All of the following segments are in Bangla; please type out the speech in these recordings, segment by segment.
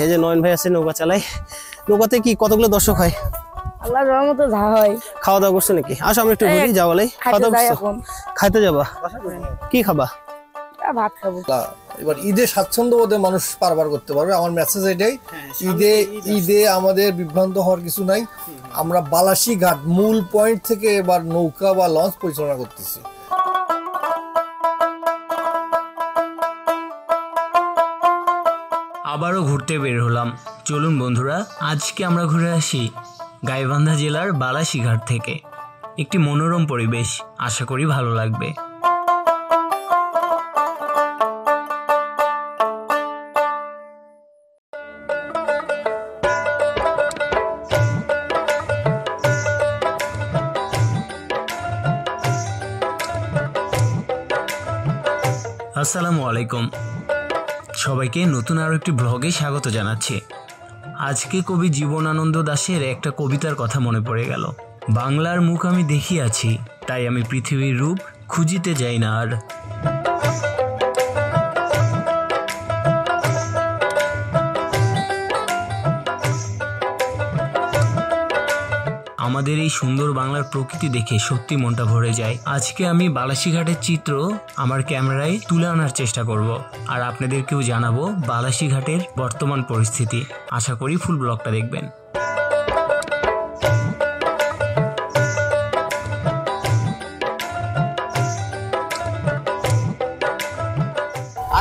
এই যে নয়ন ভাই আছে নৌকা চালায়। নৌকাতে কি কতগুলো দর্শক হয়? আল্লাহর রহমতে যা হয়। খাওয়া দাওয়া করছো নাকি? আসো আমরা একটু ঘুরি। যাও বলে খাওয়া দাওয়া করছো? খাইতে যাবা? কি খাবা? ভাত খাবো। এবার ঈদে স্বাচ্ছন্দ্য বোধে মানুষ পারবার করতে পারবে। আমার মেসেজ এটাই, ঈদে আমাদের বিভ্রান্ত হওয়ার কিছু নাই। আমরা বালাসী ঘাট মূল পয়েন্ট থেকে এবার নৌকা বা লঞ্চ পরিচালনা করতেছি। আবারও ঘুরতে বের হলাম। চলুন বন্ধুরা, আজকে আমরা ঘুরে আসি গাইবান্ধা জেলার বালাসী ঘাট থেকে। একটি মনোরম পরিবেশ, আশা করি ভালো লাগবে। আসসালামু আলাইকুম, সবাইকে নতুন আরও একটি ব্লগে স্বাগত জানাচ্ছি। আজকে কবি জীবনানন্দ দাশের একটা কবিতার কথা মনে পড়ে গেল। বাংলার মুখ আমি দেখিয়াছি, তাই আমি পৃথিবীর রূপ খুঁজিতে যাই না আর। আমাদের এই সুন্দর বাংলার প্রকৃতি দেখে সত্যি মনটা ভরে যায়। আজকে আমি বালাসী ঘাটের চিত্র আমার ক্যামেরায় তুলে আনার চেষ্টা করব, আর আপনাদেরকেও জানাবো বালাসী ঘাটের বর্তমান পরিস্থিতি। আশা করি ফুল ব্লগটা দেখবেন।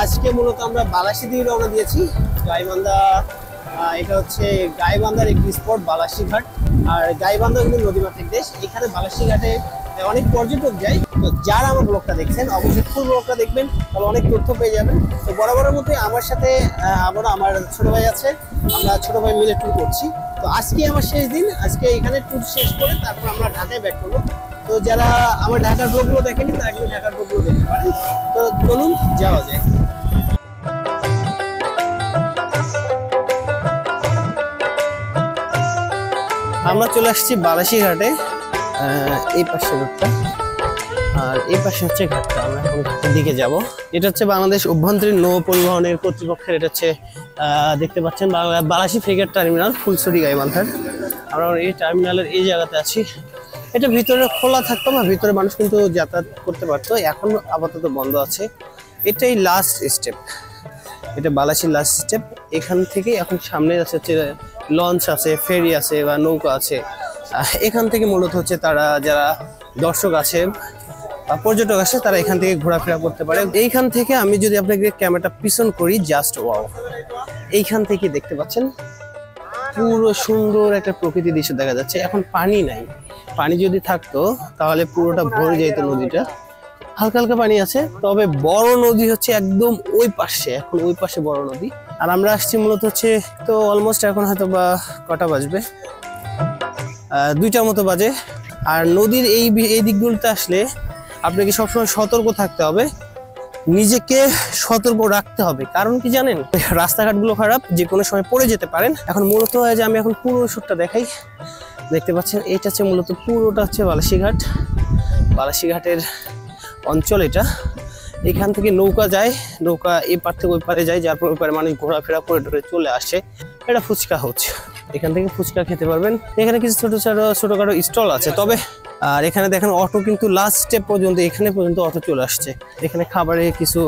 আজকে মূলত আমরা বালাসী দিয়ে রওনা দিয়েছি। গাইবান্ধা, এটা হচ্ছে গাইবান্ধার একটি স্পট বালাসী ঘাট। আর গাইবান্ধা কিন্তু নদীমাতৃক দেশ। এখানে বালাসী ঘাটে অনেক পর্যটক যায়। তো যারা আমার ব্লগটা দেখছেন অবশ্যই ফুল ব্লগটা দেখবেন, তাহলে অনেক তথ্য পেয়ে যাবেন। তো বরাবরের মধ্যে আমার সাথে আবারও আমার ছোট ভাই আছে, আমরা ছোট ভাই মিলে ট্যুর করছি। তো আজকে আমার শেষ দিন, আজকে এখানে ট্যুর শেষ করে তারপর আমরা ঢাকায় ব্যাক করবো। তো যারা আমার ঢাকার ব্লগগুলো দেখেনি তারা কিন্তু ঢাকার ব্লগগুলো দেখতে পারেন। তো চলুন যাওয়া যায়। আমরা চলে আসছি বালাসী ঘাটে। এই পাশে রোডটা আর এই পাশে হচ্ছে ঘাটটা। আমরা এখন ঘাটের দিকে যাব। এটা হচ্ছে বাংলাদেশ অভ্যন্তরীণ নৌ পরিবহনের কর্তৃপক্ষের, এটা হচ্ছে দেখতে পাচ্ছেন বালাসী ফ্রিগেট টার্মিনাল, ফুলছড়ি গাইবান্ধার। আমরা এই টার্মিনালের এই জায়গাতে আছি। এটা ভিতরে খোলা থাকতো বা ভিতরে মানুষ কিন্তু যাতায়াত করতে পারতো, এখন আপাতত বন্ধ আছে। এটাই লাস্ট স্টেপ, এটা বালাসীর লাস্ট স্টেপ। এখান থেকে এখন সামনে হচ্ছে লঞ্চ আছে, ফেরি আছে বা নৌকা আছে। এখান থেকে মূলত হচ্ছে তারা যারা দর্শক আছে বা পর্যটক আছে তারা এখান থেকে ঘোরাফেরা করতে পারে। এইখান থেকে আমি যদি আপনাকে ক্যামেরাটা পিছন করি, জাস্ট ওয়াও, এইখান থেকে দেখতে পাচ্ছেন পুরো সুন্দর একটা প্রকৃতি দৃশ্য দেখা যাচ্ছে। এখন পানি নাই, পানি যদি থাকতো তাহলে পুরোটা ভরে যেত নদীটা। হালকা হালকা পানি আছে, তবে বড় নদী হচ্ছে একদম ওই পাশে। এখন ওই পাশে বড় নদী। আর আমরা আসছি মূলত হচ্ছে, তো অলমোস্ট এখন হয়তো বা কটা বাজবে, 2টার মতো বাজে। আর নদীর এই দিকগুলোতে আসলে আপনাকে সবসময় সতর্ক থাকতে হবে, নিজেকে সতর্ক রাখতে হবে। কারণ কি জানেন, রাস্তাঘাটগুলো খারাপ, যে কোনো সময় পড়ে যেতে পারেন। এখন মূলত হয় যে আমি এখন পুরো শুটটা দেখাই। দেখতে পাচ্ছেন এটা হচ্ছে মূলত পুরোটা হচ্ছে বালাসী ঘাট, বালাসী ঘাটের অঞ্চল এটা। এখান থেকে নৌকা যায়, নৌকা এই পার থেকে ওই পারে যায়, যার পর ওই পারে মানুষ ঘোরাফেরা করে ধরে চলে আসে। এটা ফুচকা হচ্ছে, এখান থেকে ফুচকা খেতে পারবেন। এখানে কিছু ছোটখাটো স্টল আছে। তবে আর এখানে দেখেন অটো কিন্তু লাস্ট স্টেপ পর্যন্ত, এখানে পর্যন্ত অটো চলে আসছে। এখানে খাবারের কিছু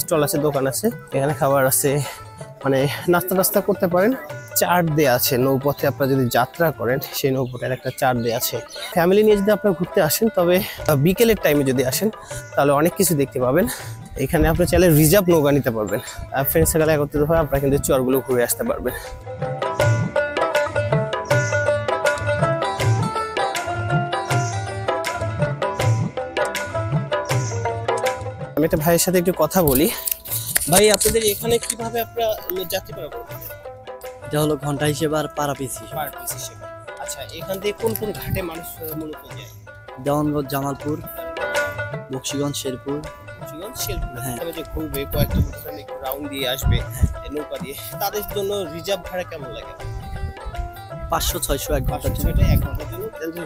স্টল আছে, দোকান আছে, এখানে খাবার আছে, মানে নাস্তা টাস্তা করতে পারেন। চার্ট দেয়া আছে নৌপথে, আপনারা যদি যাত্রা করেন সেই নৌপথের একটা চার্ট দেয়া আছে। ফ্যামিলি নিয়ে যদি আপনারা ঘুরতে আসেন, তবে বিকেলের টাইমে যদি আসেন তাহলে অনেক কিছু দেখতে পাবেন। এখানে আপনি চাইলে রিজার্ভ নৌকা নিতে পারবেন। ফ্রেন্ডস সার্কেল একত্রিত হয়ে আপনারা কিন্তু চরগুলো ঘুরে আসতে পারবেন। আমি একটা ভাইয়ের সাথে একটু কথা বলি। ভাই, আপনাদের এখানে কিভাবে আপনারা যাত্রী পারাপার করেন? এটা হলো ঘন্টা হিসেবে আর পারা পিস হিসেবে। আচ্ছা, এখান থেকে কোন কোন ঘাটে মানুষ মূলত যায়? দেওয়ানগঞ্জ, জামালপুর, বক্সিগঞ্জ, শেরপুর। হ্যাঁ, যে ঘুরবে কয়েকটা রাউন্ড দিয়ে আসবে নৌকা দিয়ে, তাদের জন্য রিজার্ভ ভাড়া কেমন লাগে? 500-600 এক ঘন্টার জন্য। এক ঘন্টার জন্য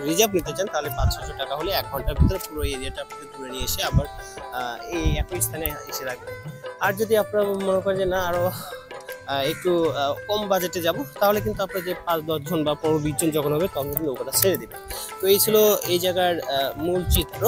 রিজার্ভ নিতে চান তাহলে 500 টাকা হলে 1 ঘন্টার ভিতরে পুরো এরিয়াটা আপনাকে ঘুরে নিয়ে এসে আবার এই একই স্থানে এসে রাখবেন। আর যদি আপনারা মনে করেন যে না আরো একটু কম বাজেটে যাব, তাহলে কিন্তু আপনার যে 5-10 জন বা 15-20 জন যখন হবে তখন কিন্তু নৌকাটা ছেড়ে দেবে। তো এই ছিল এই জায়গার মূল চিত্র।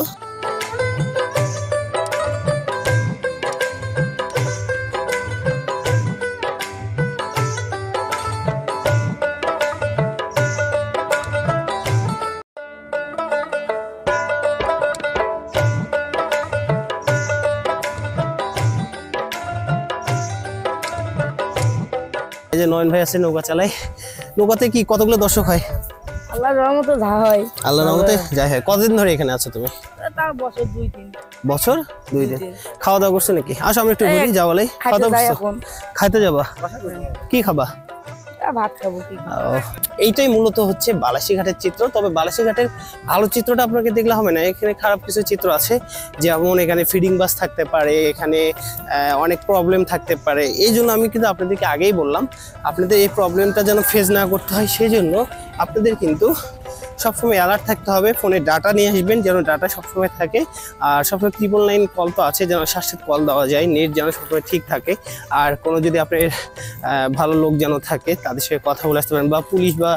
এই যে নয়ন ভাই আছে নৌকা চালায়। নৌকাতে কি কতগুলো দর্শক হয়? আল্লাহর রহমতে যা হয়। আল্লাহর রহমতে যাই হয়। কতদিন ধরে এখানে আছো তুমি? তার বছর 2-3। বছর 2 দিন। খাওয়া দাওয়া করছো নাকি? আসো আমি একটু বলি, যাও বলে খাওয়া দাওয়া করছো? খাইতে যাবা? কি খাবা? ভাত খাবো। কি এইটাই মূলত হচ্ছে বালাসীঘাটের চিত্র। তবে বালাসীঘাটের ভালো চিত্রটা আপনাকে দেখলে হবে না, এখানে খারাপ কিছু চিত্র আছে। যেমন এখানে ফিডিং বাস থাকতে পারে, এখানে অনেক প্রবলেম থাকতে পারে। এই জন্য আমি কিন্তু আপনাদেরকে আগেই বললাম, আপনাদের এই প্রবলেমটা যেন ফেস না করতে হয়, সেই জন্য আপনাদের কিন্তু সবসময় অ্যালার্ট থাকতে হবে। ফোনে ডাটা নিয়ে আসবেন, যেন ডাটা সবসময় থাকে। আর সবসময় 999 কল তো আছে, যেন সাথে কল দেওয়া যায়। নেট যেন সবসময় ঠিক থাকে। আর কোনো যদি আপনার ভালো লোক যেন থাকে, তাদের সাথে কথা বলে আসতে পারেন, বা পুলিশ বা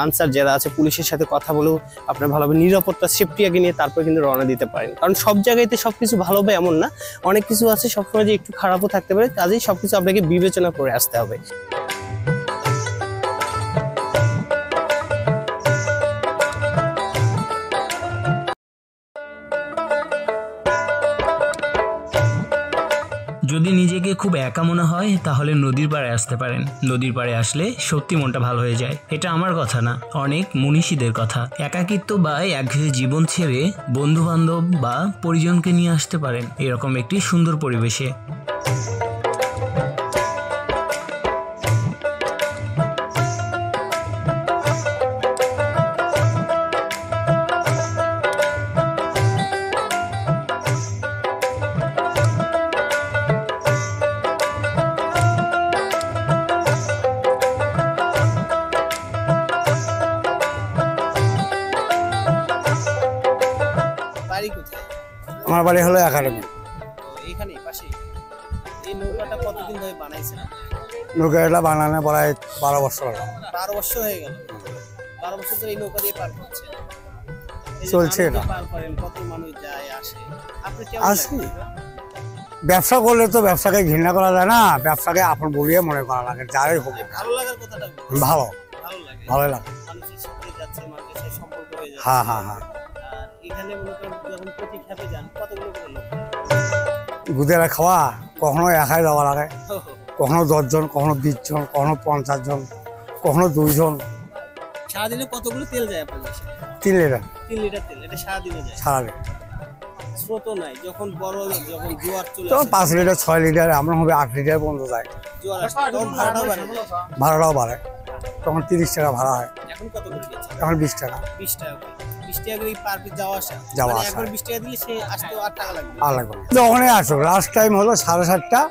আনসার যারা আছে পুলিশের সাথে কথা বলেও আপনার ভালোভাবে নিরাপত্তা সেফটি আগে নিয়ে তারপর কিন্তু রওনা দিতে পারেন। কারণ সব জায়গাতে সব কিছু ভালো হবে এমন না, অনেক কিছু আছে সবসময় যে একটু খারাপও থাকতে পারে। কাজেই সব কিছু আপনাকে বিবেচনা করে আসতে হবে। যদি নিজেকে খুব একা মনে হয় তাহলে নদীর পাড়ে আসতে পারেন। নদীর পাড়ে আসলে সত্যি মনটা ভালো হয়ে যায়। এটা আমার কথা না, অনেক মনীষীদের কথা। একাকিত্ব বা একঘেয়ে জীবন ছেড়ে বন্ধু বান্ধব বা পরিজনকে নিয়ে আসতে পারেন এরকম একটি সুন্দর পরিবেশে। বাড়ি কোথায়? আমার বাড়ি হলো একাডেমি। এইখানে পাশে। এই নৌকাটা কতদিন ধরে বানাইছেন? নৌকাটা বানানো প্রায় 12 বছর হলো। 12 বছর হয়ে গেল। 12 বছর ধরে এই নৌকা দিয়ে পার করছে। চলছে এটা। পার করেন, কত মানুষ যায় আসে? আপনি কেমন আসি। লাগে? ব্যবসা করলে তো ব্যবসাকে ঘৃণা করা যায় না, ব্যবসাকে আপন বলিয়ে মনে করা লাগে, যাই হোক। ভালো লাগার কথাটা বলুন। ভালো ভালো লাগে। ভালো লাগে। মানুষের সাথে যাচ্ছে, মানুষের সাথে সম্পর্ক হয়ে যাচ্ছে। হ্যাঁ হ্যাঁ হ্যাঁ। আর এখানে মনে করেন যখন প্রতি খেপে যান কতগুলো করে লোক? গুদেরা খাওয়া কখনো একাই যাওয়া লাগে, কখনো 10 জন, কখনো 20 জন, কখনো 50 জন, কখনো 2 জন। সারাদিনে কতগুলো তেল যায় আপনার দেশে? 3 লিটার 3 লিটার তেল। এটা সারাদিনে যায়? সারাদিন। স্রোত নাই, যখন যখন জোয়ার চলে তখন আসে, 5 লিটার 6 লিটার, আমরা হবে 8 লিটার পর্যন্ত যায়। জোয়ার আসে তখন ভাড়াটাও বাড়ে যায়। ভাড়াটাও বাড়ে, তখন 30 টাকা ভাড়া হয়, এখন কত করে দিচ্ছে? এখন 20 টাকা। 20 টাকা করে। 20 টাকা করে পার পিস যাওয়া আসা। যাওয়া মানে আসা। একবার 20 টাকা দিলে সে আসতেও 8 টাকা লাগবে। আর লাগবে না। যখনই আসো, লাস্ট টাইম হলো 7:30টা,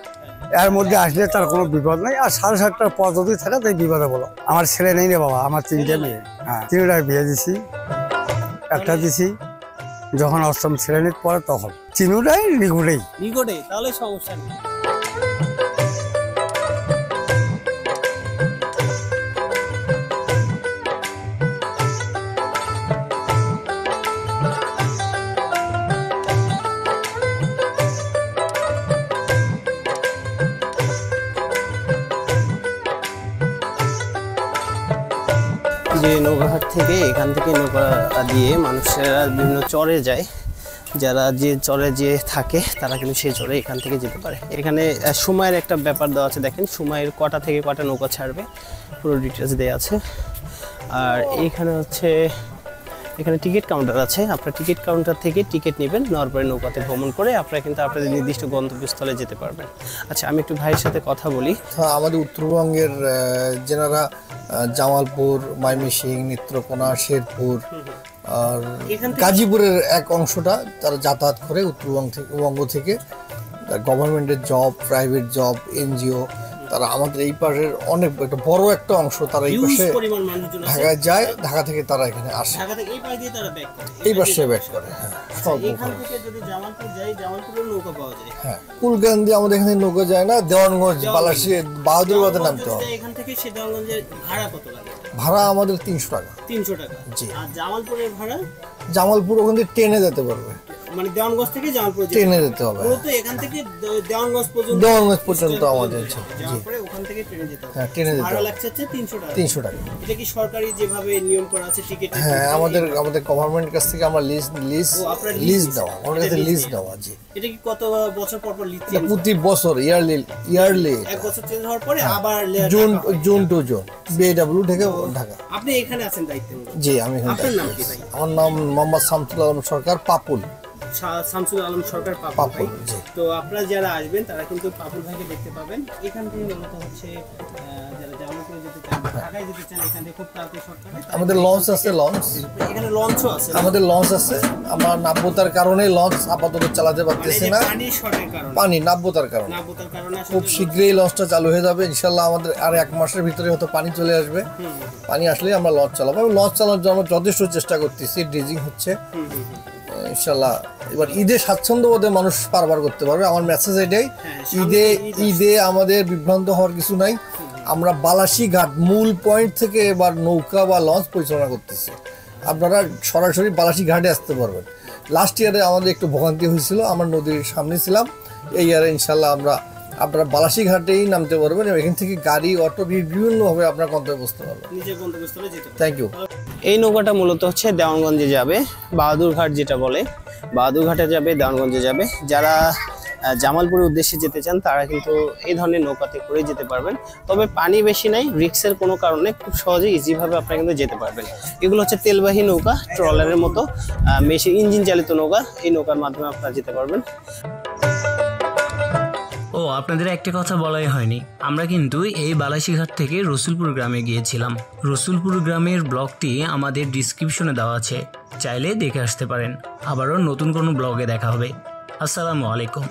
এর মধ্যে আসলে তার কোনো বিপদ নেই। আর 7:30টার পর যদি থাকে তাই বিপদে বলো। আমার ছেলে নেই রে বাবা, আমার 3টে মেয়ে। হ্যাঁ, 3টায় বিয়ে দিছি, একটা দিছি যখন অষ্টম শ্রেণীর পরে, তখন 3টাই নিগুড়েই। নিকটে, তাহলে সমস্যা নেই। যে নৌকাঘাট থেকে এখান থেকে নৌকা দিয়ে মানুষেরা বিভিন্ন চরে যায়। যারা যে চরে যে থাকে তারা কিন্তু সেই চরে এখান থেকে যেতে পারে। এখানে সময়ের একটা ব্যাপার দেওয়া আছে, দেখেন সময়ের কটা থেকে কটা নৌকা ছাড়বে পুরো ডিটেলস দেওয়া আছে। আর এখানে হচ্ছে এখানে টিকিট কাউন্টার আছে। আপনার টিকিট কাউন্টার থেকে টিকিট নেবেন, নেওয়ার পরে নৌকাতে ভ্রমণ করে আপনারা কিন্তু আপনাদের নির্দিষ্ট গন্তব্যস্থলে যেতে পারবেন। আচ্ছা, আমি একটু ভাইয়ের সাথে কথা বলি। আমাদের উত্তরবঙ্গের যেনারা জামালপুর, ময়মনসিংহ, নেত্রকোনা, শেরপুর আর গাজীপুরের এক অংশটা তারা যাতায়াত করে উত্তরবঙ্গ থেকে গভর্নমেন্টের জব, প্রাইভেট জব, এনজিও তারা আমাদের এই পাশের অনেক একটা বড় একটা অংশ তারা এই পাশে পরিমাণ মানুষজন আছে ঢাকায় যায়, ঢাকা থেকে তারা এখানে আসে, ঢাকা থেকে এই পাশ দিয়ে তারা ব্যাক করে এই পাশে ব্যাক করে। হ্যাঁ, সব এখান থেকে যদি জামালপুর যাই জামালপুরের নৌকা পাওয়া যায়। হ্যাঁ, কুলকান্দি আমাদের এখানে নৌকা যায় না, দেওয়ানগঞ্জ বালাসী বাহাদুরাবাদে নামতে হবে। এখান থেকে সে দেওয়ানগঞ্জের ভাড়া কত লাগে? ভাড়া আমাদের 300 টাকা। 300 টাকা। জি। আর জামালপুরের ভাড়া? জামালপুর ওখান থেকে ট্রেনে যেতে পারবে, মানে দেওয়ানগঞ্জ থেকে জামালপুর ট্রেনে যেতে হবে। মূলত এখান থেকে দেওয়ানগঞ্জ পর্যন্ত আমাদের যাওয়ার পরে ওখান থেকে ট্রেনে যেতে হবে। হ্যাঁ, ট্রেনে যেতে ভাড়া হবে। লাগছে 300 টাকা। 300 টাকা। এটা কি সরকারি যেভাবে নিয়ম করা আছে টিকিট? হ্যাঁ, আমাদের গভর্নমেন্ট কাছ থেকে আমরা লিজ দেওয়া, আমাদের কাছে লিজ দেওয়া। জি। এটা কি কত বছর পর পর লিজ? প্রতি বছর ইয়ারলি এক বছর চেঞ্জ হওয়ার পরে আবার জুন টু জুন বিএডব্লিউ থেকে ঢাকা। আপনি এখানে আছেন দায়িত্বে? জি, আমি এখানে। আপনার নাম কি ভাই? আমার নাম মোহাম্মদ শামসুল আলম সরকার, পাপুল। শামসুল আলম সরকার, পাপুল ভাই। জি। তো আপনারা যারা আসবেন তারা কিন্তু পাপুল ভাইকে দেখতে পাবেন। এখান থেকে মূলত হচ্ছে যারা জামালপুরে যেতে চান, ঢাকায় যেতে চান, এখান থেকে খুব তাড়াতাড়ি শর্টকাটে আমাদের লঞ্চ আছে, এখানে লঞ্চও আছে। আমাদের লঞ্চ আছে। আমরা নাব্যতার কারণে লঞ্চ আপাতত চালাতে পারতেছি না, পানি শর্টের কারণে, পানি নাব্যতার কারণে। খুব শীঘ্রই লঞ্চটা চালু হয়ে যাবে ইনশাল্লাহ। আমাদের আর 1 মাসের ভিতরে হয়তো পানি চলে আসবে। পানি আসলেই আমরা লঞ্চ চালাবো। লঞ্চ চালানোর জন্য যথেষ্ট চেষ্টা করতেছি, ড্রেজিং হচ্ছে ইনশাল্লাহ। এবার ঈদে স্বাচ্ছন্দ্যবোধে মানুষ পারাপার করতে পারবে, আমার মেসেজ এটাই। ঈদে আমাদের বিভ্রান্ত হওয়ার কিছু নাই। আমরা বালাসী ঘাট মূল পয়েন্ট থেকে এবার নৌকা বা লঞ্চ পরিচালনা করতেছি। আপনারা সরাসরি বালাসী ঘাটে আসতে পারবেন। লাস্ট ইয়ারে আমাদের একটু ভোগান্তি হয়েছিল, আমরা নদীর সামনে ছিলাম। এই ইয়ারে ইনশাল্লাহ আপনারা বালাসী ঘাটেই নামতে পারবেন। এখান থেকে গাড়ি, অটো বিভিন্নভাবে আপনার গন্তব্যে বসতে পারবেন। Thank you. এই নৌকাটা মূলত হচ্ছে দেওয়ানগঞ্জে যাবে, বাহাদুর ঘাট যেটা বলে, বাহাদুর ঘাটে যাবে, দেওয়ানগঞ্জে যাবে। যারা জামালপুরের উদ্দেশ্যে যেতে চান তারা কিন্তু এই ধরনের নৌকাতে করে যেতে পারবেন। তবে পানি বেশি নাই, রিক্সের কোনো কারণে খুব সহজে ইজিভাবে আপনারা কিন্তু যেতে পারবেন। এগুলো হচ্ছে তেলবাহী নৌকা, ট্রলারের মতো মেশিন ইঞ্জিন চালিত নৌকা। এই নৌকার মাধ্যমে আপনারা যেতে পারবেন। ও আপনাদের একটা কথা বলাই হয়নি, আমরা কিন্তু এই বালাসীঘাট থেকে রসুলপুর গ্রামে গিয়েছিলাম। রসুলপুর গ্রামের ব্লগটি আমাদের ডিসক্রিপশনে দেওয়া আছে, চাইলে দেখে আসতে পারেন। আবারও নতুন কোনো ব্লগে দেখা হবে। আসসালামু আলাইকুম।